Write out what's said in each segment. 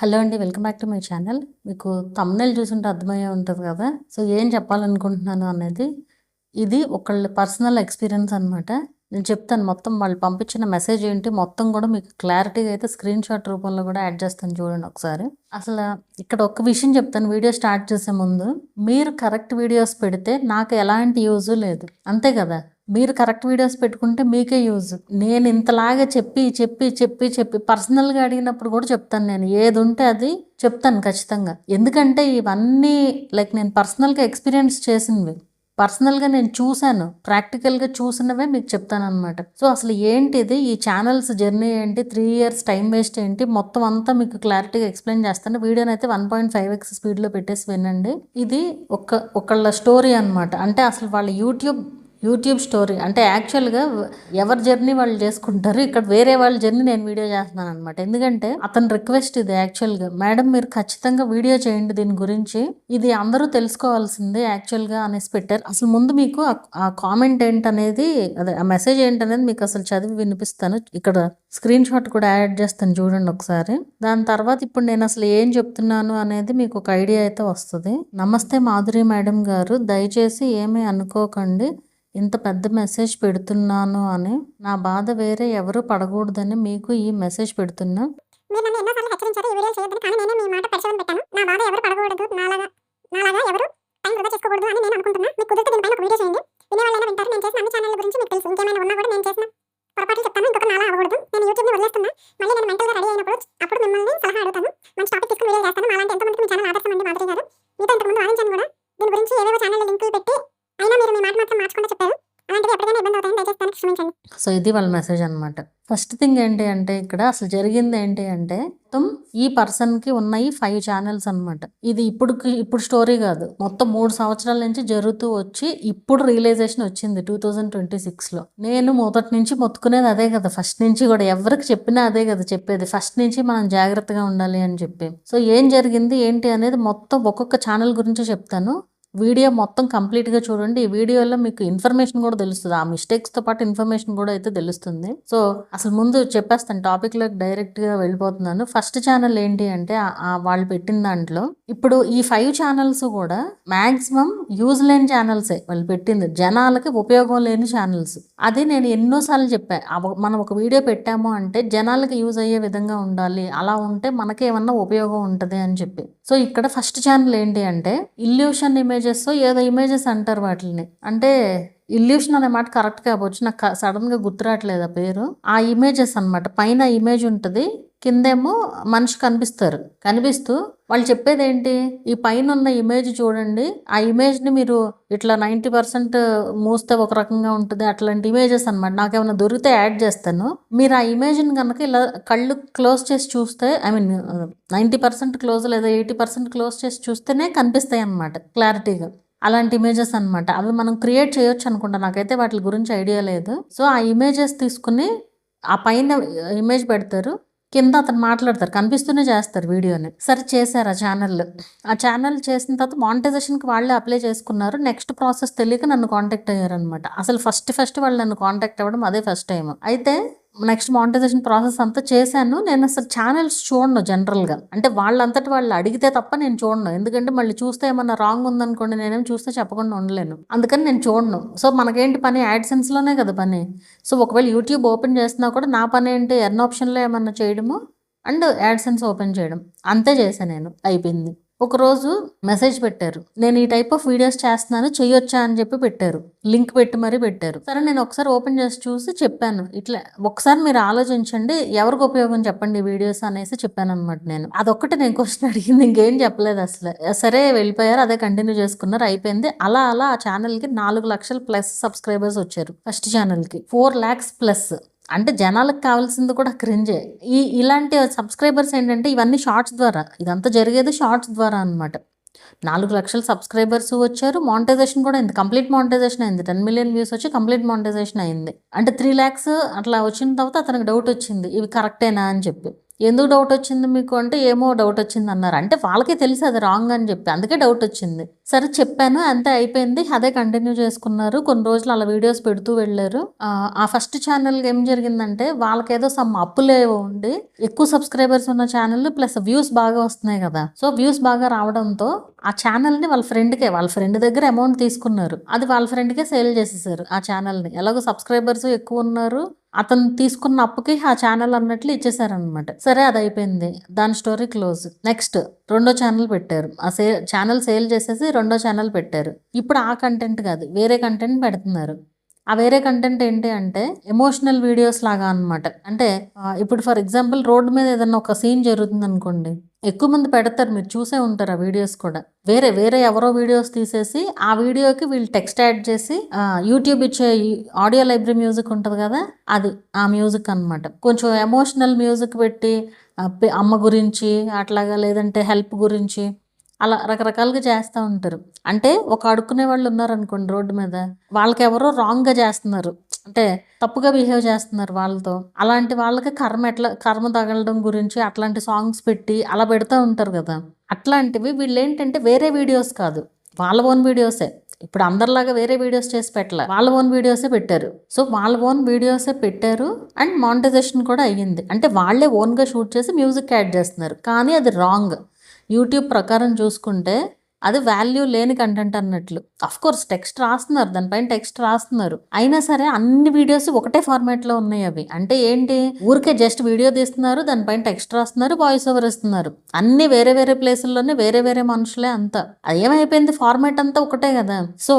Hello అండి. Welcome back to my channel. మీకు thumbnail చూసుంటే అర్థమయ్యే ఉంటది కదా! సో, ఏం చెప్పాలనుకుంటున్నాను అనేది ఇది ఒకళ్ళ పర్సనల్ ఎక్స్‌పీరియన్స్ అనమాట. నేను చెప్తాను మొత్తం వాళ్ళు పంపించిన మెసేజ్ ఏంటి మొత్తం కూడా మీకు క్లారిటీగా అయితే స్క్రీన్‌షాట్ రూపంలో కూడా యాడ్ చేస్తాను చూడండి ఒకసారి. ఇక్కడ ఒక్క విషయం చెప్తాను వీడియో స్టార్ట్ చేసే ముందు. మీరు కరెక్ట్ వీడియోస్ పెడితే నాకు ఎలాంటి యూజు లేదు. అంతే కదా! మీరు కరెక్ట్ వీడియోస్ పెట్టుకుంటే మీకే యూజ్. నేను ఇంతలాగా చెప్పి పర్సనల్‌గా అడిగినప్పుడు కూడా చెప్తాను నేను. ఏదుంటే అది చెప్తాను ఖచ్చితంగా. ఎందుకంటే ఇవన్నీ నేను పర్సనల్‌గా ఎక్స్‌పీరియన్స్ చేసినవి. పర్సనల్‌గా నేను చూసాను. ప్రాక్టికల్‌గా చూసినవే మీకు చెప్తాననమాట. సో, అసలు ఏంటిది ఈ ఛానల్స్ జర్నీ ఏంటి? 3 ఇయర్స్ టైం వేస్ట్ ఏంటి? మొత్తం అంతా మీకు క్లారిటీగా ఎక్స్‌ప్లెయిన్ చేస్తాను. వీడియోనైతే 1.5x స్పీడ్‌లో పెట్టేసి వినండి. ఇది ఒకళ్ళ స్టోరీ అనమాట. అంటే అసలు వాళ్ళ యూట్యూబ్ స్టోరీ. అంటే యాక్చువల్‌గా ఎవరి జర్నీ వాళ్ళు చేసుకుంటారు. ఇక్కడ వేరే వాళ్ళ జర్నీ నేను వీడియో చేస్తున్నాను అనమాట. ఎందుకంటే అతని రిక్వెస్ట్ ఇది యాక్చువల్‌గా. మేడం మీరు ఖచ్చితంగా వీడియో చేయండి దీని గురించి. ఇది అందరూ తెలుసుకోవాల్సిందే యాక్చువల్‌గా అనేసి పెట్టారు. అసలు ముందు మీకు ఆ కామెంట్ ఏంటనేది అదే ఆ మెసేజ్ ఏంటనేది మీకు అసలు చదివి వినిపిస్తాను. ఇక్కడ స్క్రీన్ షాట్ కూడా యాడ్ చేస్తాను చూడండి ఒకసారి. దాని తర్వాత ఇప్పుడు నేను అసలు ఏం చెప్తున్నాను అనేది మీకు ఒక ఐడియా అయితే వస్తుంది. నమస్తే మాధురి మేడం గారు, దయచేసి ఏమీ అనుకోకండి. ఇంత పెద్ద మెసేజ్ పెడుతున్నాను అని. నా బాధ వేరే ఎవరు పడకూడదని మీకు ఈ మెసేజ్ పెడుతున్నా. మీరు నన్ను ఎన్నోసార్లు హెచ్చరించారు ఈ వీడియోలు చేయొద్దని. కానీ నేనే మీ మాట పరిశోధన పెట్టాను. నా బాధ ఎవరు పడకూడదు, నాలాగా ఎవరు టైం వృధా చేసుకోకూడదు అని నేను అనుకుంటున్నా. మీకు కుదిరితే దీనిపైన ఒక వీడియో చేయండి. వినేవాళ్ళైనా వింటారు. నేను చేసిన అన్ని ఛానళ్ళ గురించి మీకు తెలుసు. ఇంకేమైనా ఉన్నా కూడా నేను చేసిన పొరపాట్లు చెప్తాను. ఇంకొక నాలా అవ్వకూడదు. నేను యూట్యూబ్ని వదిలేస్తున్నా. మళ్ళీ నేను మెంటల్గా రెడీ అయినప్పుడు అప్పుడు మిమ్మల్ని సలహా అడుగుతాను. మంచి టాపిక్ తీసుకుని వీడియో చేస్తాను. మాలాంటి ఎంతమందికి మీ ఛానల్ ఆదర్శం అండి మాధురి గారు. మీతో ఇంతకుముందు వాదించాను కూడా. దీని గురించి ఏవేవో ఛానల్ లింకులు పెట్టి అయినా మీరు మీ మాట మాత్రం మార్చకుండా చెప్పారు. అలాంటివి ఎప్పటికైనా ఇబ్బంది అవుతాయని దయచేసి దానికి క్షమించండి. సో, ఇది వాళ్ళ మెసేజ్ అనమాట. ఫస్ట్ థింగ్ ఏంటి అంటే ఇక్కడ అసలు జరిగింది ఏంటి అంటే మొత్తం ఈ పర్సన్‌కి ఉన్నాయి 5 ఛానల్స్ అనమాట. ఇది ఇప్పుడు స్టోరీ కాదు. మొత్తం 3 సంవత్సరాల నుంచి జరుగుతూ వచ్చి ఇప్పుడు రియలైజేషన్ వచ్చింది 2026లో. నేను మొదటి నుంచి మొత్తుకునేది అదే కదా! ఫస్ట్ నుంచి కూడా ఎవరికి చెప్పినా అదే కదా చెప్పేది. ఫస్ట్ నుంచి మనం జాగ్రత్తగా ఉండాలి అని చెప్పి. సో, ఏం జరిగింది ఏంటి అనేది మొత్తం ఒక్కొక్క ఛానల్ గురించి చెప్తాను. వీడియో మొత్తం కంప్లీట్‌గా చూడండి. ఈ వీడియోలో మీకు ఇన్ఫర్మేషన్ కూడా తెలుస్తది. ఆ మిస్టేక్స్‌తో పాటు ఇన్ఫర్మేషన్ కూడా అయితే తెలుస్తుంది. సో, అసలు ముందు చెప్పేస్తాను టాపిక్‌లోకి డైరెక్ట్‌గా వెళ్ళిపోతున్నాను. ఫస్ట్ ఛానల్ ఏంటి అంటే వాళ్ళు పెట్టిన దాంట్లో ఇప్పుడు ఈ 5 ఛానల్స్ కూడా మాక్సిమం యూజ్ లేని ఛానల్సే వాళ్ళు పెట్టింది. జనాలకి ఉపయోగం లేని ఛానల్స్. అది నేను ఎన్నో సార్లు చెప్పా. మనం ఒక వీడియో పెట్టాము అంటే జనాలకి యూజ్ అయ్యే విధంగా ఉండాలి. అలా ఉంటే మనకేమన్నా ఉపయోగం ఉంటది అని చెప్పి. సో, ఇక్కడ ఫస్ట్ ఛానల్ ఏంటి అంటే ఇల్యూషన్ ఇమేజెస్ ఏదో ఇమేజెస్ అంటారు వాటిని. అంటే ఇల్యూషన్ అనే మాట కరెక్ట్ కావచ్చు. నాకు సడన్‌గా గుర్తురాట్లేదు ఆ పేరు. ఆ ఇమేజెస్ అనమాట. పైన ఇమేజ్ ఉంటది. కిందేమో మనిషి కనిపిస్తూ వాళ్ళు చెప్పేదేంటి? ఈ పైనున్న ఇమేజ్ చూడండి. ఆ ఇమేజ్‌ని మీరు ఇట్లా 90% మూస్తే ఒక రకంగా ఉంటది. అట్లాంటి ఇమేజెస్ అనమాట. నాకేమైనా దొరికితే యాడ్ చేస్తాను. మీరు ఆ ఇమేజ్‌ని గనక ఇలా కళ్ళు క్లోజ్ చేసి చూస్తే 90% క్లోజ్ లేదా 80% క్లోజ్ చేసి చూస్తేనే కనిపిస్తాయన్నమాట క్లారిటీగా. అలాంటి ఇమేజెస్ అనమాట. అవి మనం క్రియేట్ చేయొచ్చు అనుకుంటా. నాకైతే వాటి గురించి ఐడియా లేదు. సో, ఆ ఇమేజెస్ తీసుకుని ఆ పైన ఇమేజ్ పెడతారు. కింద అతను మాట్లాడతారు. కనిపిస్తూనే చేస్తారు వీడియోని. సరే చేశారు ఆ ఛానల్ చేసిన తర్వాత మానిటైజేషన్‌కి వాళ్ళే అప్లై చేసుకున్నారు. నెక్స్ట్ ప్రాసెస్ తెలియక నన్ను కాంటాక్ట్ అయ్యారనమాట. అసలు ఫస్ట్ వాళ్ళు నన్ను కాంటాక్ట్ అవ్వడం అదే ఫస్ట్ టైమ్. అయితే నెక్స్ట్ మానిటైజేషన్ ప్రాసెస్ అంతా చేశాను. నేను అసలు ఛానల్స్ చూడను జనరల్‌గా. అంటే వాళ్ళంతట వాళ్ళు అడిగితే తప్ప నేను చూడను. ఎందుకంటే మళ్ళీ చూస్తే ఏమన్నా రాంగ్ ఉందనుకోండి నేనేం చూస్తే చెప్పకుండా ఉండలేను. అందుకని నేను చూడను. సో, మనకేంటి పని యాడ్‌సెన్స్‌లోనే కదా పని. సో, ఒకవేళ యూట్యూబ్ ఓపెన్ చేసినా కూడా నా పనేంటి ఎర్న్ ఆప్షన్‌లో ఏమన్నా చేయడము అండ్ యాడ్‌సెన్స్ ఓపెన్ చేయడం. అంతే చేశా నేను. అయిపోయింది. ఒకరోజు మెసేజ్ పెట్టారు. నేను ఈ టైప్ ఆఫ్ వీడియోస్ చేస్తున్నాను చెయ్యొచ్చా అని చెప్పి పెట్టారు. లింక్ పెట్టి మరీ పెట్టారు. సరే నేను ఒకసారి ఓపెన్ చేసి చూసి చెప్పాను. ఇట్లా ఒకసారి మీరు ఆలోచించండి ఎవరికి ఉపయోగం చెప్పండి ఈ వీడియోస్ అనేసి చెప్పాను అనమాట నేను. అదొక్కటి నేను క్వశ్చన్ అడిగింది. ఇంకేం చెప్పలేదు అసలు. సరే వెళ్ళిపోయారు. అదే కంటిన్యూ చేసుకున్నారు. అయిపోయింది. అలా ఆ ఛానల్‌కి 4 లక్షల ప్లస్ సబ్స్క్రైబర్స్ వచ్చారు. ఫస్ట్ ఛానల్‌కి 4 lakhs ప్లస్. అంటే జనాలకు కావాల్సింది కూడా క్రింజే. ఇలాంటి సబ్స్క్రైబర్స్ ఏంటంటే ఇవన్నీ షార్ట్స్ ద్వారా. ఇదంతా జరిగేది షార్ట్స్ ద్వారా అనమాట. 4 లక్షల సబ్స్క్రైబర్స్ వచ్చారు. మానిటైజేషన్ కూడా అయింది. కంప్లీట్ మానిటైజేషన్ అయింది. 10 మిలియన్ వ్యూస్ వచ్చి కంప్లీట్ మానిటైజేషన్ అయింది. అంటే 3 lakhs అట్లా వచ్చిన తర్వాత అతనికి డౌట్ వచ్చింది. ఇవి కరెక్టేనా అని చెప్పి. ఎందుకు డౌట్ వచ్చింది మీకు అంటే ఏమో డౌట్ వచ్చింది అన్నారు. అంటే వాళ్ళకే తెలుసు అది రాంగ్ అని చెప్పి, అందుకే డౌట్ వచ్చింది. సరే చెప్పాను, అంతే అయిపోయింది. అదే కంటిన్యూ చేసుకున్నారు. కొన్ని రోజులు అలా వీడియోస్ పెడుతూ వెళ్ళారు. ఆ ఫస్ట్ ఛానల్ ఏం జరిగిందంటే వాళ్ళకేదో సమ్ అప్పులేవో ఉండి ఎక్కువ సబ్స్క్రైబర్స్ ఉన్న ఛానల్ ప్లస్ వ్యూస్ బాగా వస్తున్నాయి కదా. సో వ్యూస్ బాగా రావడంతో ఆ ఛానల్ని వాళ్ళ ఫ్రెండ్ దగ్గర అమౌంట్ తీసుకున్నారు. అది వాళ్ళ ఫ్రెండ్కే సేల్ చేసేసారు ఆ ఛానల్ని. ఎలాగో సబ్స్క్రైబర్స్ ఎక్కువ ఉన్నారు, అతను తీసుకున్న అప్పుకి ఆ ఛానల్ అన్నట్లు ఇచ్చేసారనమాట. సరే అది అయిపోయింది, దాని స్టోరీ క్లోజ్. నెక్స్ట్ రెండో ఛానల్ పెట్టారు. ఆ ఛానల్ సేల్ చేసేసి రెండో ఛానల్ పెట్టారు. ఇప్పుడు ఆ కంటెంట్ కాదు, వేరే కంటెంట్ పెడుతున్నారు. ఆ వేరే కంటెంట్ ఏంటి అంటే ఎమోషనల్ వీడియోస్ లాగా అనమాట. అంటే ఇప్పుడు ఫర్ ఎగ్జాంపుల్ రోడ్డు మీద ఏదన్నా ఒక సీన్ జరుగుతుంది అనుకోండి, ఎక్కువ మంది పెడతారు, మీరు చూసే ఉంటారు ఆ వీడియోస్ కూడా. వేరే ఎవరో వీడియోస్ తీసేసి ఆ వీడియోకి వీళ్ళు టెక్స్ట్ యాడ్ చేసి యూట్యూబ్ ఇచ్చే ఆడియో లైబ్రరీ మ్యూజిక్ ఉంటుంది కదా, అది ఆ మ్యూజిక్ అనమాట. కొంచెం ఎమోషనల్ మ్యూజిక్ పెట్టి అమ్మ గురించి అట్లాగా, లేదంటే హెల్ప్ గురించి అలా రకరకాలుగా చేస్తూ ఉంటారు. అంటే ఒక అడుక్కునే వాళ్ళు ఉన్నారనుకోండి రోడ్డు మీద, వాళ్ళకి ఎవరో రాంగ్గా చేస్తున్నారు, అంటే తప్పుగా బిహేవ్ చేస్తున్నారు వాళ్ళతో. అలాంటి వాళ్ళకి కర్మ తగలడం గురించి అట్లాంటి సాంగ్స్ పెట్టి అలా పెడతా ఉంటారు కదా. అట్లాంటివి వీళ్ళు ఏంటంటే వేరే వీడియోస్ కాదు, వాళ్ళ ఓన్ వీడియోసే. ఇప్పుడు అందరిలాగా వేరే వీడియోస్ చేసి పెట్టలే, వాళ్ళ ఓన్ వీడియోసే పెట్టారు. సో వాళ్ళ ఓన్ వీడియోసే పెట్టారు అండ్ మానిటైజేషన్ కూడా అయ్యింది. అంటే వాళ్ళే ఓన్గా షూట్ చేసి మ్యూజిక్ యాడ్ చేస్తున్నారు, కానీ అది రాంగ్. యూట్యూబ్ ప్రకారం చూసుకుంటే అది వాల్యూ లేని కంటెంట్ అన్నట్లు. అఫ్ కోర్స్ టెక్స్ట్ రాస్తున్నారు, దానిపైన టెక్స్ట్ రాస్తున్నారు, అయినా సరే అన్ని వీడియోస్ ఒకటే ఫార్మాట్లో ఉన్నాయి అవి. అంటే ఏంటి, ఊరికే జస్ట్ వీడియో తీస్తున్నారు, దానిపైన టెక్స్ట్ రాస్తున్నారు, వాయిస్ ఓవర్ ఇస్తున్నారు. అన్ని వేరే ప్లేసుల్లోనే వేరే మనుషులే అంతా. అది ఏమైపోయింది, ఫార్మాట్ అంతా ఒకటే కదా. సో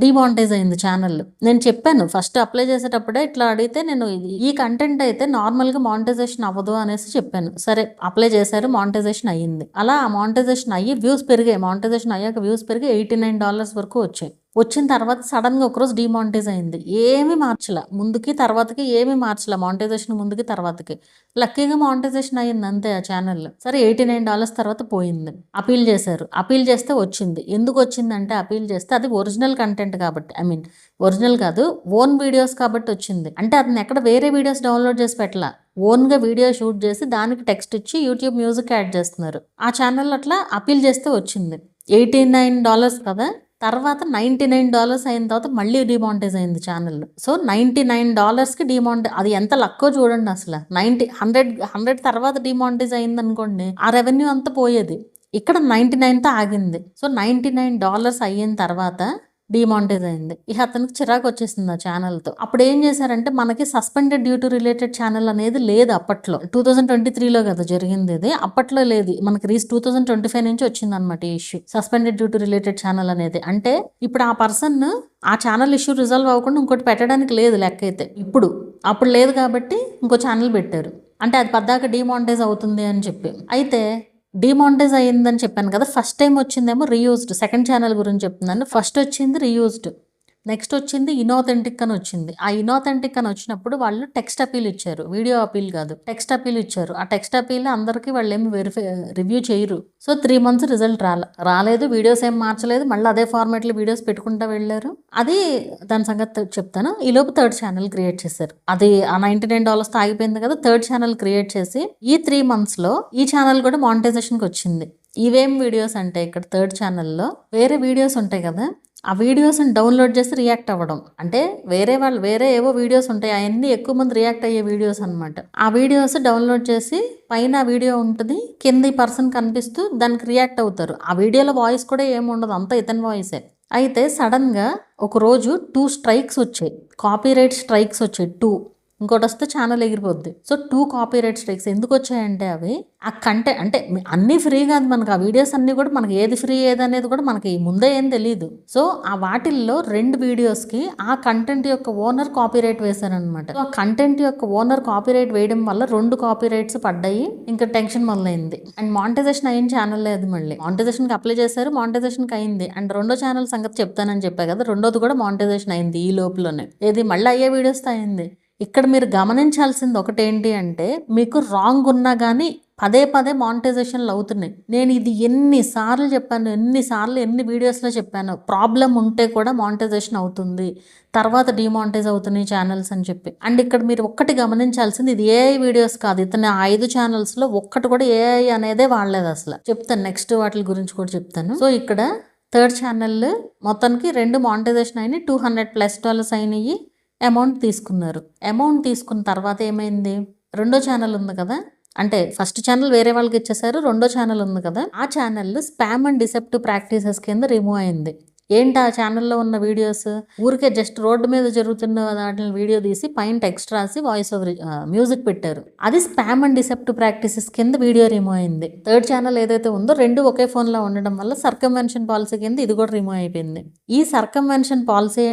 డిమానిటైజ్ అయింది ఛానల్. నేను చెప్పాను ఫస్ట్ అప్లై చేసేటప్పుడే, ఇట్లా అడిగితే నేను ఈ కంటెంట్ అయితే నార్మల్గా మానిటైజేషన్ అవ్వదు అనేసి చెప్పాను. సరే అప్లై చేశారు, మానిటైజేషన్ అయ్యింది. అలా ఆ మానిటైజేషన్ అయ్యి వ్యూస్ పెరిగాయి. మానిటైజేషన్ అయ్యాక వ్యూస్ పెరిగి $89 వరకు వచ్చాయి. వచ్చిన తర్వాత సడన్గా ఒకరోజు డిమానిటైజ్ అయింది. ఏమీ మార్చలే, ముందుకి తర్వాతకి ఏమీ మార్చలే, మానిటైజేషన్ ముందుకి తర్వాతకి. లక్కీగా మానిటైజేషన్ అయ్యింది అంతే ఆ ఛానల్. సరే $89 తర్వాత పోయింది. అపీల్ చేశారు, అపీల్ చేస్తే వచ్చింది. ఎందుకు వచ్చిందంటే అపీల్ చేస్తే అది ఒరిజినల్ కంటెంట్ కాబట్టి, ఒరిజినల్ కాదు, ఓన్ వీడియోస్ కాబట్టి వచ్చింది. అంటే అతను ఎక్కడ వేరే వీడియోస్ డౌన్లోడ్ చేసి పెట్టలా, ఓన్గా వీడియో షూట్ చేసి దానికి టెక్స్ట్ ఇచ్చి యూట్యూబ్ మ్యూజిక్ యాడ్ చేస్తున్నారు. ఆ ఛానల్ అట్లా అపీల్ చేస్తే వచ్చింది. $89 కదా, తర్వాత $99 అయిన తర్వాత మళ్ళీ డిమానిటైజ్ అయింది ఛానల్. సో $99కి అది ఎంత లక్కో చూడండి అసలు. 100 తర్వాత డిమానిటైజ్ అయింది అనుకోండి, ఆ రెవెన్యూ అంతా పోయేది. ఇక్కడ 99తో ఆగింది. సో $99 అయిన తర్వాత డిమానిటైజ్ అయింది. ఇక అతనికి చిరాకు వచ్చేసింది ఆ ఛానల్తో. అప్పుడు ఏం చేశారంటే, మనకి suspended due to related channel అనేది లేదు అప్పట్లో. 2023లో కదా జరిగింది ఇది, అప్పట్లో లేదు. మనకి 2025 నుంచి వచ్చింది అనమాట ఈ issue, suspended due to related channel అనేది. అంటే ఇప్పుడు ఆ పర్సన్ ఆ ఛానల్ ఇష్యూ రిజాల్వ్ అవ్వకుండా ఇంకోటి పెట్టడానికి లేదు లెక్క అయితే. అప్పుడు లేదు కాబట్టి ఇంకో ఛానల్ పెట్టారు. అంటే అది పద్దాక డిమానిటైజ్ అవుతుంది అని చెప్పి. అయితే డిమానిటైజ్ అయ్యిందని చెప్పాను కదా, ఫస్ట్ టైం వచ్చిందేమో రీయూజ్డ్. సెకండ్ ఛానల్ గురించి చెప్తున్నాను. ఫస్ట్ వచ్చింది రీయూజ్డ్, నెక్స్ట్ వచ్చింది ఇన్ఆథెంటిక్ అని వచ్చింది. ఆ ఇన్ఆథెంటిక్ అని వచ్చినప్పుడు వాళ్ళు టెక్స్ట్ అపీల్ ఇచ్చారు, వీడియో అపీల్ కాదు, టెక్స్ట్ అపీల్ ఇచ్చారు. ఆ టెక్స్ట్ అపీల్ అందరికీ వాళ్ళు ఏమి రివ్యూ చేయరు. సో 3 months రిజల్ట్ రాలేదు, వీడియోస్ ఏం మార్చలేదు, మళ్ళీ అదే ఫార్మాట్లో వీడియోస్ పెట్టుకుంటూ వెళ్ళారు. అది దాని సంగతి చెప్తాను. ఈలోపు థర్డ్ ఛానల్ క్రియేట్ చేశారు. అది ఆ $99 ఆగిపోయింది కదా, థర్డ్ ఛానల్ క్రియేట్ చేసి ఈ 3 monthsలో ఈ ఛానల్ కూడా మానిటైజేషన్కి వచ్చింది. ఇవేం వీడియోస్ అంటే, ఇక్కడ థర్డ్ ఛానల్లో వేరే వీడియోస్ ఉంటాయి కదా, ఆ వీడియోస్ని డౌన్లోడ్ చేసి రియాక్ట్ అవ్వడం. అంటే వేరే ఏవో వీడియోస్ ఉంటాయి, అవన్నీ ఎక్కువ మంది రియాక్ట్ అయ్యే వీడియోస్ అనమాట. ఆ వీడియోస్ డౌన్లోడ్ చేసి పైన వీడియో ఉంటుంది, కింద ఈ పర్సన్ కనిపిస్తూ దానికి రియాక్ట్ అవుతారు. ఆ వీడియోలో వాయిస్ కూడా ఏముండదు, అంతా ఇతని వాయిసే. అయితే సడన్గా ఒకరోజు 2 strikes వచ్చాయి, కాపీరైట్ స్ట్రైక్స్ వచ్చాయి 2. ఇంకోటి వస్తే ఛానల్ ఎగిరిపోద్ది. సో 2 copyright strikes ఎందుకు వచ్చాయంటే, అవి ఆ కంటెంట్ అంటే అన్నీ ఫ్రీ కాదు మనకు, ఆ వీడియోస్ అన్నీ కూడా మనకి ఏది ఫ్రీ ఏది అనేది కూడా మనకి ముందే ఏం తెలియదు. సో ఆ వాటిల్లో 2 వీడియోస్కి ఆ కంటెంట్ యొక్క ఓనర్ కాపీరైట్ వేశారనమాట. సో ఆ కంటెంట్ యొక్క ఓనర్ కాపీరైట్ వేయడం వల్ల 2 copyrights పడ్డాయి. ఇంకా టెన్షన్ మొదలైంది. అండ్ మానిటైజేషన్ అయిన ఛానల్ లేదు, మళ్ళీ మానిటైజేషన్కి అప్లై చేశారు, మానిటైజేషన్కి అయింది. అండ్ రెండో ఛానల్ సంగతి చెప్తానని చెప్పా కదా, రెండోది కూడా మానిటైజేషన్ అయింది ఈ లోపులోనే. ఏది మళ్ళీ అయ్యే వీడియోస్తో అయింది. ఇక్కడ మీరు గమనించాల్సింది ఒకటేంటి అంటే, మీకు రాంగ్ ఉన్నా కానీ పదే పదే మానిటైజేషన్లు అవుతున్నాయి. నేను ఇది ఎన్నిసార్లు చెప్పాను, ఎన్ని వీడియోస్లో చెప్పాను, ప్రాబ్లం ఉంటే కూడా మానిటైజేషన్ అవుతుంది, తర్వాత డిమానిటైజ్ అవుతున్నాయి ఛానల్స్ అని చెప్పి. అండ్ ఇక్కడ మీరు ఒక్కటి గమనించాల్సింది, ఇది ఏఐ వీడియోస్ కాదు. ఇతని 5 ఛానల్స్లో ఒక్కటి కూడా ఏఐ అనేదే వాడలేదు అసలు. చెప్తాను, నెక్స్ట్ వాటి గురించి కూడా చెప్తాను. సో ఇక్కడ థర్డ్ ఛానల్ మొత్తానికి 2 మానిటైజేషన్ అయినాయి, $200+ అయినాయి. అమౌంట్ తీసుకున్నారు. అమౌంట్ తీసుకున్న తర్వాత ఏమైంది, రెండో ఛానల్ ఉంది కదా, అంటే ఫస్ట్ ఛానల్ వేరే వాళ్ళకి ఇచ్చేసారు, రెండో ఛానల్ ఉంది కదా, ఆ channel spam and deceptive practices కింద రిమూవ్ అయింది. ఏంటి ఆ ఛానల్లో ఉన్న వీడియోస్, ఊరికే జస్ట్ రోడ్డు మీద జరుగుతున్న వాటిని వీడియో తీసి పైన టెక్స్ట్ రాసి వాయిస్ ఓవర్ మ్యూజిక్ పెట్టారు. అది స్పామ్ అండ్ డిసెప్టివ్ ప్రాక్టీసెస్ కింద వీడియో రిమూవ్ అయింది. థర్డ్ ఛానల్ ఏదైతే ఉందో 2 ఒకే ఫోన్లో ఉండడం వల్ల సర్కంవెన్షన్ పాలసీ కింద ఇది కూడా రిమూవ్ అయిపోయింది. ఈ సర్కంవెన్షన్ పాలసీ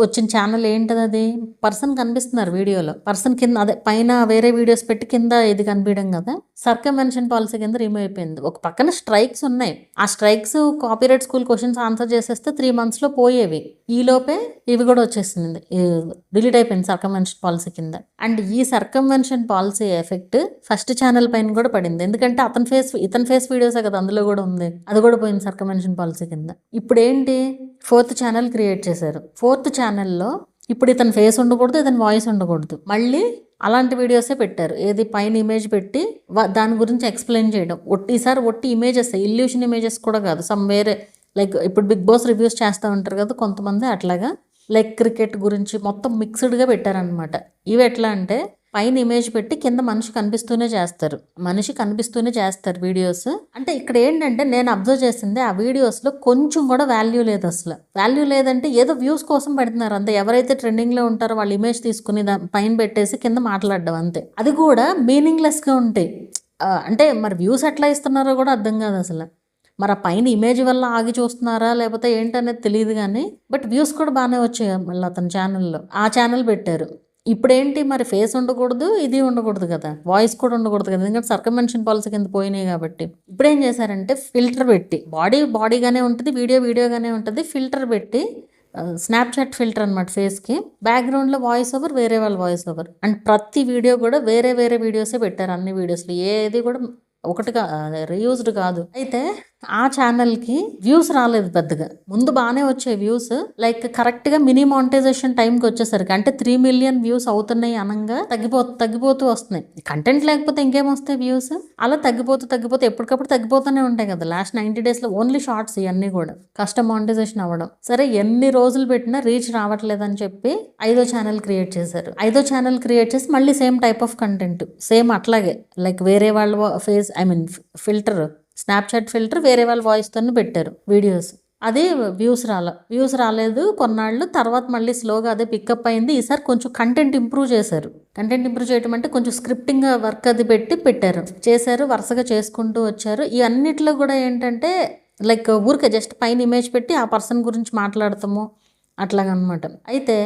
వచ్చిన ఛానల్ ఏంటది, అది పర్సన్ కనిపిస్తున్నారు వీడియోలో, పర్సన్ కింద అదే పైన వేరే వీడియోస్ పెట్టి కింద ఇది కనిపించడం కదా, సర్కంవెన్షన్ పాలసీ కింద రిమూవ్ అయిపోయింది. ఒక పక్కన స్ట్రైక్స్ ఉన్నాయి, ఆ strikes copyright school questions answer చేసేస్తే 3 monthsలో పోయేవి. ఈలోపే ఇవి కూడా వచ్చేసింది, డిలీట్ అయిపోయింది సర్కంవెన్షన్ పాలసీ కింద. అండ్ ఈ సర్కంవెన్షన్ పాలసీ ఎఫెక్ట్ ఫస్ట్ ఛానల్ పైన కూడా పడింది. ఎందుకంటే ఇతని ఫేస్ వీడియోసే కదా అందులో కూడా ఉంది, అది కూడా పోయింది సర్కంవెన్షన్ పాలసీ కింద. ఇప్పుడు ఏంటి, 4th ఛానల్ క్రియేట్ చేశారు. 4th ఛానల్లో ఇప్పుడు ఇతని ఫేస్ ఉండకూడదు, ఇతని వాయిస్ ఉండకూడదు, మళ్ళీ అలాంటి వీడియోసే పెట్టారు. ఏది పైన ఇమేజ్ పెట్టి దాని గురించి ఎక్స్ప్లెయిన్ చేయడం. ఈసారి ఇమేజెస్, ఇల్యూషన్ ఇమేజెస్ కూడా కాదు, సమ్ వేరే, లైక్ ఇప్పుడు బిగ్ బాస్ రివ్యూస్ చేస్తూ ఉంటారు కదా కొంతమంది, అట్లాగా లైక్ క్రికెట్ గురించి మొత్తం మిక్స్డ్గా పెట్టారనమాట. ఇవి ఎట్లా అంటే పైన ఇమేజ్ పెట్టి కింద మనిషి కనిపిస్తూనే చేస్తారు వీడియోస్. అంటే ఇక్కడ ఏంటంటే నేను అబ్జర్వ్ చేసింది, ఆ వీడియోస్లో కొంచెం కూడా వాల్యూ లేదు అసలు. వాల్యూ లేదంటే ఏదో వ్యూస్ కోసం పెడుతున్నారు అంతే. ఎవరైతే ట్రెండింగ్లో ఉంటారో వాళ్ళ ఇమేజ్ తీసుకుని పైన పెట్టేసి కింద మాట్లాడడం అంతే. అది కూడా మీనింగ్లెస్గా ఉంటాయి. అంటే మరి వ్యూస్ ఎట్లా ఇస్తున్నారో కూడా అర్థం కాదు అసలు. మరి ఆ పైన ఇమేజ్ వల్ల ఆగి చూస్తున్నారా లేకపోతే ఏంటనేది తెలియదు కానీ, బట్ వ్యూస్ కూడా బాగానే వచ్చాయి మళ్ళీ అతని ఛానల్లో. ఆ ఛానల్ పెట్టారు. ఇప్పుడు ఏంటి మరి, ఫేస్ ఉండకూడదు, ఇది ఉండకూడదు కదా, వాయిస్ కూడా ఉండకూడదు కదా, ఎందుకంటే సర్కంవెన్షన్ పాలసీ కింద పోయినాయి కాబట్టి. ఇప్పుడు ఏం చేశారంటే ఫిల్టర్ పెట్టి, బాడీగానే ఉంటుంది, వీడియోగానే ఉంటుంది, ఫిల్టర్ పెట్టి స్నాప్చాట్ ఫిల్టర్ అనమాట ఫేస్కి, బ్యాక్గ్రౌండ్లో వాయిస్ ఓవర్, వేరే వాళ్ళ వాయిస్ ఓవర్. అండ్ ప్రతి వీడియో కూడా వేరే వీడియోసే పెట్టారు. అన్ని వీడియోస్లో ఏది కూడా ఒకటిగా రీయూజ్డ్ కాదు. అయితే ఆ ఛానల్కి వ్యూస్ రాలేదు పెద్దగా. ముందు బాగానే వచ్చాయి వ్యూస్, లైక్ కరెక్ట్గా మినీ మానిటైజేషన్ టైంకి వచ్చేసరికి, అంటే 3 million వ్యూస్ అవుతున్నాయి అనగా తగ్గిపోతూ వస్తున్నాయి. కంటెంట్ లేకపోతే ఇంకేం వస్తాయి వ్యూస్, అలా తగ్గిపోతూ ఎప్పటికప్పుడు తగ్గిపోతూనే ఉంటాయి కదా. లాస్ట్ 90 daysలో ఓన్లీ షార్ట్స్ ఇవన్నీ కూడా కస్టమ్ మానిటైజేషన్ అవ్వడం. సరే ఎన్ని రోజులు పెట్టినా రీచ్ రావట్లేదని చెప్పి 5వ ఛానల్ క్రియేట్ చేశారు. 5వ ఛానల్ క్రియేట్ చేసి మళ్ళీ same type of content, same అట్లాగే లైక్ వేరే వాళ్ళ ఫేస్, ఫిల్టర్, స్నాప్చాట్ ఫిల్టర్, వేరే వాళ్ళ వాయిస్తోనే పెట్టారు వీడియోస్. అది వ్యూస్ రాలేదు కొన్నాళ్ళు. తర్వాత మళ్ళీ స్లోగా అదే పికప్ అయింది. ఈసారి కొంచెం కంటెంట్ ఇంప్రూవ్ చేశారు. కంటెంట్ ఇంప్రూవ్ చేయడం అంటే కొంచెం స్క్రిప్టింగ్ వర్క్ అది చేశారు, వరుసగా చేసుకుంటూ వచ్చారు. ఈ అన్నిట్లో కూడా ఏంటంటే లైక్ ఊరికే జస్ట్ పైన ఇమేజ్ పెట్టి ఆ పర్సన్ గురించి మాట్లాడతాము అట్లాగనమాట. అయితే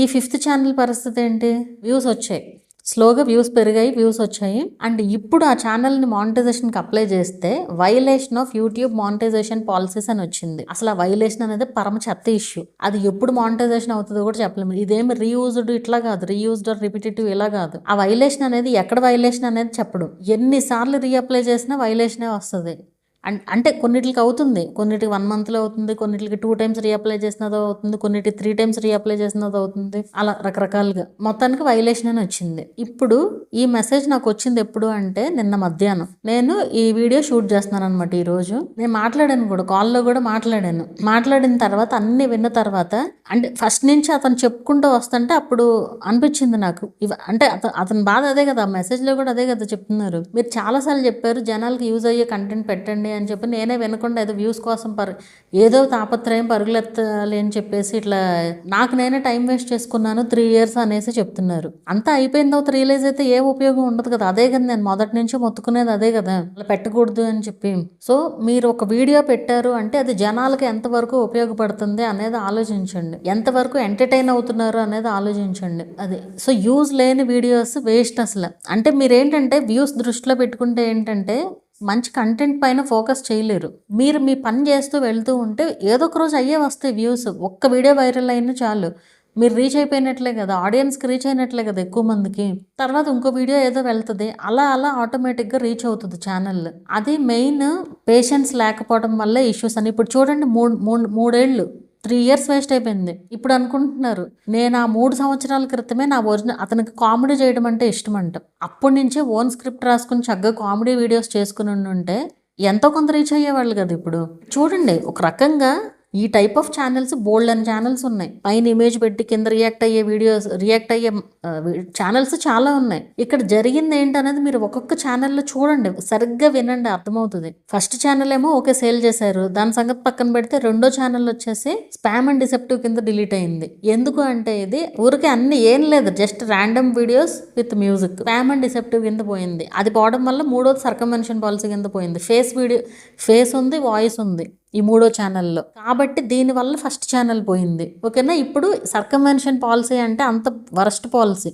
ఈ 5th ఛానల్ పరిస్థితి ఏంటి, వ్యూస్ వచ్చాయి, స్లోగా వ్యూస్ పెరిగాయి, వ్యూస్ వచ్చాయి. అండ్ ఇప్పుడు ఆ ఛానల్ని మానిటైజేషన్కి అప్లై చేస్తే violation of YouTube monetization policies అని వచ్చింది. అసలు ఆ వైలేషన్ అనేది పరమ చెత్త ఇష్యూ. అది ఎప్పుడు మానిటైజేషన్ అవుతుందో కూడా చెప్పలేము. ఇదేమి రీయూజ్డ్ ఇట్లా కాదు, రీయూజ్డ్ ఆర్ రిపిటేటివ్ ఇలా కాదు. ఆ వైలేషన్ అనేది ఎక్కడ వైలేషన్ అనేది చెప్పడం, ఎన్నిసార్లు రీఅప్లై చేసినా వైలేషనే వస్తుంది. అంటే కొన్నిటికి అవుతుంది, కొన్నిటికి 1 monthలో అవుతుంది, కొన్నిటికి 2 times రీఅప్లై చేసినదో అవుతుంది, కొన్నిటికి 3 times రీఅప్లై చేసినదో అవుతుంది, అలా రకరకాలుగా మొత్తానికి వైలేషన్ అని వచ్చింది. ఇప్పుడు ఈ మెసేజ్ నాకు వచ్చింది ఎప్పుడు అంటే నిన్న మధ్యాహ్నం. నేను ఈ వీడియో షూట్ చేస్తున్నాను అనమాట. ఈరోజు నేను మాట్లాడాను కూడా, కాల్లో కూడా మాట్లాడిన తర్వాత అన్ని విన్న తర్వాత, అంటే ఫస్ట్ నుంచి అతను చెప్పుకుంటూ వస్తుంటే అప్పుడు అనిపించింది నాకు, అంటే అతని బాధ అదే కదా, మెసేజ్లో కూడా అదే కదా చెప్తున్నారు. మీరు చాలాసార్లు చెప్పారు జనాలకి యూజ్ అయ్యే కంటెంట్ పెట్టండి అని చెప్పి, నేనే వినకుండా ఏదో వ్యూస్ కోసం ఏదో తాపత్రయం పరుగులెత్తాలి అని చెప్పేసి ఇట్లా నాకు నేనే టైం వేస్ట్ చేసుకున్నాను 3 years అనేసి చెప్తున్నారు. అంతా అయిపోయిన తర్వాత రియలైజ్ అయితే ఏ ఉపయోగం ఉండదు కదా. అదే కదా నేను మొదటి నుంచి మొత్తుకునేది, అదే కదా, అలా పెట్టకూడదు అని చెప్పి. సో మీరు ఒక వీడియో పెట్టారు అంటే అది జనాలకి ఎంతవరకు ఉపయోగపడుతుంది అనేది ఆలోచించండి, ఎంతవరకు ఎంటర్టైన్ అవుతున్నారు అనేది ఆలోచించండి. అది సో యూజ్ లేని వీడియోస్ వేస్ట్ అసలు. అంటే మీరేంటంటే వ్యూస్ దృష్టిలో పెట్టుకుంటే ఏంటంటే మంచి కంటెంట్ పైన ఫోకస్ చేయలేరు. మీరు మీ పని చేస్తూ వెళ్తూ ఉంటే ఏదో ఒక రోజు అయ్యే వస్తాయి వ్యూస్. ఒక్క వీడియో వైరల్ అయినా చాలు, మీరు రీచ్ అయిపోయినట్లే కదా, ఆడియన్స్కి రీచ్ అయినట్లే కదా ఎక్కువ మందికి. తర్వాత ఇంకో వీడియో ఏదో వెళ్తుంది, అలా అలా ఆటోమేటిక్గా రీచ్ అవుతుంది ఛానల్. అది మెయిన్ పేషెన్స్ లేకపోవడం వల్ల ఇష్యూస్ అని. ఇప్పుడు చూడండి, మూడేళ్ళు 3 years వేస్ట్ అయిపోయింది. ఇప్పుడు అనుకుంటున్నారు నేను ఆ 3 సంవత్సరాల క్రితమే నా ఒరిజినల్, అతనికి కామెడీ చేయడం అంటే ఇష్టం అంట, అప్పటి నుంచే ఓన్ స్క్రిప్ట్ రాసుకుని చక్కగా కామెడీ వీడియోస్ చేసుకుని ఉంటే ఎంతో కొంత రీచ్ అయ్యేవాళ్ళు కదా. ఇప్పుడు చూడండి, ఒక రకంగా ఈ టైప్ ఆఫ్ ఛానల్స్ బోల్డ్ అని ఛానల్స్ ఉన్నాయి. పైన ఇమేజ్ పెట్టి కింద రియాక్ట్ అయ్యే వీడియోస్, రియాక్ట్ అయ్యే ఛానల్స్ చాలా ఉన్నాయి. ఇక్కడ జరిగింది ఏంటనేది మీరు ఒక్కొక్క ఛానల్లో చూడండి, సరిగ్గా వినండి, అర్థమవుతుంది. ఫస్ట్ ఛానల్ ఏమో ఓకే సేల్ చేశారు, దాని సంగతి పక్కన పెడితే రెండో ఛానల్ వచ్చేసి స్పామ్ అండ్ డిసెప్టివ్ కింద డిలీట్ అయింది. ఎందుకు అంటే ఇది ఊరికే అన్ని ఏం లేదు, just random videos with music, spam and deceptive కింద పోయింది. అది పోవడం వల్ల మూడోది సర్కమ్వెన్షన్ పాలసీ కింద పోయింది. ఫేస్ ఉంది, వాయిస్ ఉంది ఈ మూడో ఛానల్లో, కాబట్టి దీనివల్ల ఫస్ట్ ఛానల్ పోయింది. ఓకేనా. ఇప్పుడు సర్కమ్వెన్షన్ పాలసీ అంటే అంత వరస్ట్ పాలసీ.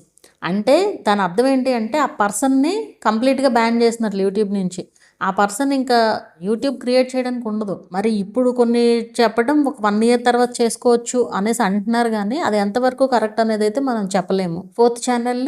అంటే దాని అర్థం ఏంటి అంటే ఆ పర్సన్ని కంప్లీట్గా బ్యాన్ చేసినట్లు యూట్యూబ్ నుంచి. ఆ పర్సన్ ఇంకా యూట్యూబ్ క్రియేట్ చేయడానికి ఉండదు. మరి ఇప్పుడు కొన్ని చెప్పడం ఒక 1 year తర్వాత చేసుకోవచ్చు అనేసి అంటున్నారు, కానీ అది ఎంతవరకు కరెక్ట్ అనేది అయితే మనం చెప్పలేము. 4th ఛానల్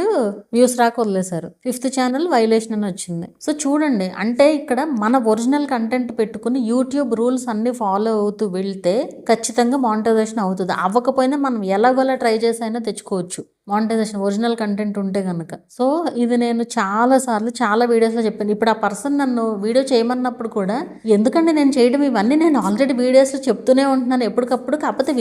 వ్యూస్ రాక వదిలేశారు, 5th ఛానల్ వైలేషన్ అని వచ్చింది. సో చూడండి, అంటే ఇక్కడ మన ఒరిజినల్ కంటెంట్ పెట్టుకుని యూట్యూబ్ రూల్స్ అన్ని ఫాలో అవుతూ వెళ్తే ఖచ్చితంగా మానిటైజేషన్ అవుతుంది. అవ్వకపోయినా మనం ఎలాగోలా ట్రై చేసి అయినా తెచ్చుకోవచ్చు మానిటైజేషన్, ఒరిజినల్ కంటెంట్ ఉంటే కనుక. సో ఇది నేను చాలాసార్లు చాలా వీడియోస్లో చెప్పాను. ఇప్పుడు ఆ పర్సన్ నన్ను వీడియో చేయమన్నప్పుడు కూడా ఎందుకంటే నేను చేయడం, ఇవన్నీ నేను ఆల్రెడీ వీడియోస్లో చెప్తూనే ఉంటున్నాను ఎప్పటికప్పుడు. కాకపోతే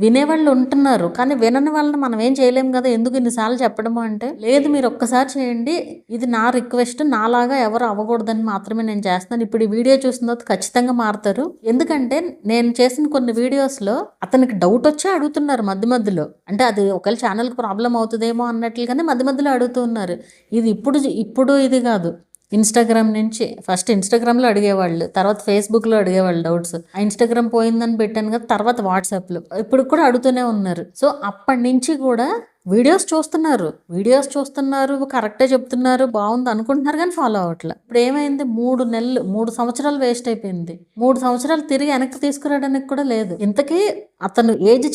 వినేవాళ్ళు ఉంటున్నారు, కానీ వినని వాళ్ళని మనం ఏం చేయలేము కదా, ఎందుకు ఇన్నిసార్లు చెప్పడము అంటే, లేదు మీరు ఒక్కసారి చేయండి, ఇది నా రిక్వెస్ట్, నాలాగా ఎవరు అవ్వకూడదని మాత్రమే నేను చేస్తున్నాను. ఇప్పుడు ఈ వీడియో చూసిన తర్వాత ఖచ్చితంగా మారుతారు. ఎందుకంటే నేను చేసిన కొన్ని వీడియోస్లో అతనికి డౌట్ వచ్చి అడుగుతున్నారు మధ్య మధ్యలో, అంటే అది ఒకవేళ ఛానల్ ప్రాబ్లం అవుతుందేమో అన్నట్లుగానే మధ్య మధ్యలో అడుగుతూ ఉన్నారు. ఇది ఇప్పుడు ఇది కాదు, ఇన్స్టాగ్రామ్ నుంచి ఫస్ట్ ఇన్స్టాగ్రామ్లో అడిగేవాళ్ళు, తర్వాత ఫేస్బుక్లో అడిగేవాళ్ళు డౌట్స్. ఆ ఇన్స్టాగ్రామ్ పోయిందని పెట్టాను కదా, తర్వాత వాట్సాప్లో, ఇప్పుడు కూడా అడుగుతూనే ఉన్నారు. సో అప్పటి నుంచి కూడా వీడియోస్ చూస్తున్నారు, కరెక్టే చెప్తున్నారు, బాగుంది అనుకుంటున్నారు, కానీ ఫాలో అవ్వట్లే. ఇప్పుడు ఏమైంది, 3 సంవత్సరాలు వేస్ట్ అయిపోయింది. 3 సంవత్సరాలు తిరిగి వెనక్కి తీసుకురావడానికి కూడా లేదు. ఇంతకీ అతను ఏజ్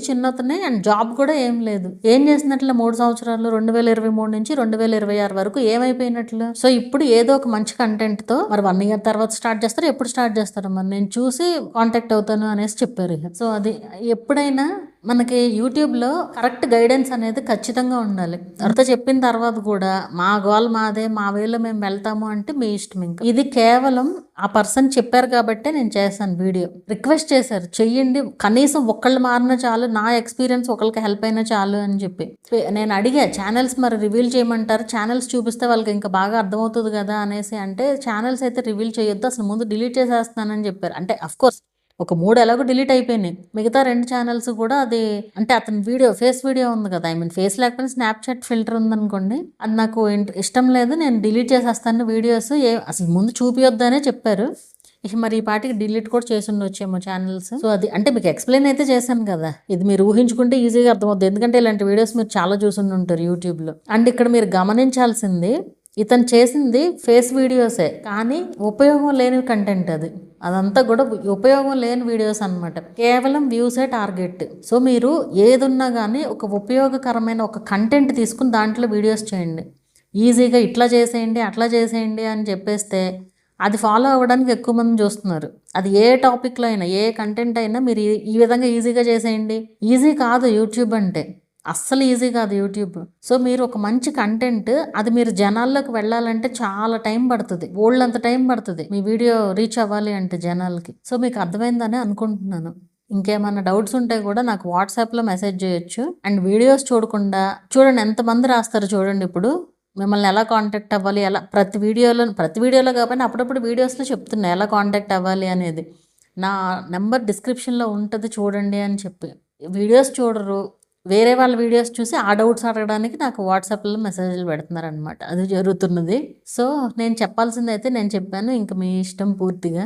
చిన్నతనే అండ్ జాబ్ కూడా ఏం లేదు. ఏం చేసినట్లు 3 సంవత్సరాలు 2023 నుంచి 2026 వరకు ఏమైపోయినట్లు. సో ఇప్పుడు ఏదో ఒక మంచి కంటెంట్ తో మరి 1 year తర్వాత స్టార్ట్ చేస్తారు, ఎప్పుడు స్టార్ట్ చేస్తారు మరి నేను చూసి కాంటాక్ట్ అవుతాను అనేసి చెప్పారు. సో అది ఎప్పుడైనా మనకి యూట్యూబ్లో కరెక్ట్ గైడెన్స్ అనేది ఖచ్చితంగా ఉండాలి. అంత చెప్పిన తర్వాత కూడా మా గోల్ మాదే, మా వేలో మేము వెళ్తాము అంటే మీ ఇష్టం. ఇంకా ఇది కేవలం ఆ పర్సన్ చెప్పారు కాబట్టే నేను చేశాను వీడియో. రిక్వెస్ట్ చేశారు చెయ్యండి, కనీసం ఒకళ్ళు మారినా చాలు, నా ఎక్స్పీరియన్స్ ఒకరికి హెల్ప్ అయినా చాలు అని చెప్పి. నేను అడిగా ఛానల్స్ మరి రివీల్ చేయమంటారు, ఛానల్స్ చూపిస్తే వాళ్ళకి ఇంకా బాగా అర్థమవుతుంది కదా అనేసి అంటే, ఛానల్స్ అయితే రివీల్ చేయొద్దు, అసలు ముందు డిలీట్ చేసేస్తానని చెప్పారు. అంటే అఫ్కోర్స్ ఒక 3 ఎలాగో డిలీట్ అయిపోయినాయి, మిగతా 2 ఛానల్స్ కూడా అది అంటే అతని ఫేస్ వీడియో ఉంది కదా, ఫేస్ లేకపోయినా స్నాప్చాట్ ఫిల్టర్ ఉందనుకోండి, అది నాకు ఇష్టం లేదు, నేను డిలీట్ చేసేస్తాను వీడియోస్, అసలు ముందు చూపియొద్దనే చెప్పారు. ఇక మరి ఈ పాటికి డిలీట్ కూడా చేసి ఉండొచ్చేమో ఛానల్స్. సో అది అంటే మీకు ఎక్స్ప్లెయిన్ అయితే చేశాను కదా, ఇది మీరు ఊహించుకుంటే ఈజీగా అర్థమవుతుంది, ఎందుకంటే ఇలాంటి వీడియోస్ మీరు చాలా చూసి ఉంటారు యూట్యూబ్లో. అండ్ ఇక్కడ మీరు గమనించాల్సింది, ఇతను చేసింది ఫేస్ వీడియోసే, కానీ ఉపయోగం లేని కంటెంట్ అదంతా కూడా ఉపయోగం లేని వీడియోస్ అనమాట. కేవలం వ్యూసే టార్గెట్. సో మీరు ఏదున్నా కానీ ఒక ఉపయోగకరమైన ఒక కంటెంట్ తీసుకుని దాంట్లో వీడియోస్ చేయండి. ఈజీగా ఇట్లా చేసేయండి అట్లా చేసేయండి అని చెప్పేస్తే అది ఫాలో అవ్వడానికి ఎక్కువ మంది చూస్తున్నారు. అది ఏ టాపిక్లో అయినా, ఏ కంటెంట్ అయినా మీరు ఈ విధంగా ఈజీగా చేసేయండి. ఈజీ కాదు యూట్యూబ్ అంటే, అస్సలు ఈజీ కాదు యూట్యూబ్. సో మీరు ఒక మంచి కంటెంట్, అది మీరు జనాల్లోకి వెళ్ళాలంటే చాలా టైం పడుతుంది, అంత టైం పడుతుంది మీ వీడియో రీచ్ అవ్వాలి అంటే జనాలకి. సో మీకు అర్థమైందని అనుకుంటున్నాను. ఇంకేమైనా డౌట్స్ ఉంటే కూడా నాకు వాట్సాప్లో మెసేజ్ చేయొచ్చు. అండ్ వీడియోస్ చూడకుండా చూడండి ఎంతమంది రాస్తారు చూడండి. ఇప్పుడు మిమ్మల్ని ఎలా కాంటాక్ట్ అవ్వాలి, ఎలా ప్రతి వీడియోలో కాకపోయినా అప్పుడప్పుడు వీడియోస్లో చెప్తున్నా ఎలా కాంటాక్ట్ అవ్వాలి అనేది. నా నెంబర్ డిస్క్రిప్షన్లో ఉంటుంది చూడండి అని చెప్పి. వీడియోస్ చూడరు, వేరే వాళ్ళ వీడియోస్ చూసి ఆ డౌట్స్ అడగడానికి నాకు వాట్సాప్లో మెసేజ్లు పెడుతున్నారనమాట. అది జరుగుతున్నది. సో నేను చెప్పాల్సింది అయితే నేను చెప్పాను, ఇంకా మీ ఇష్టం పూర్తిగా.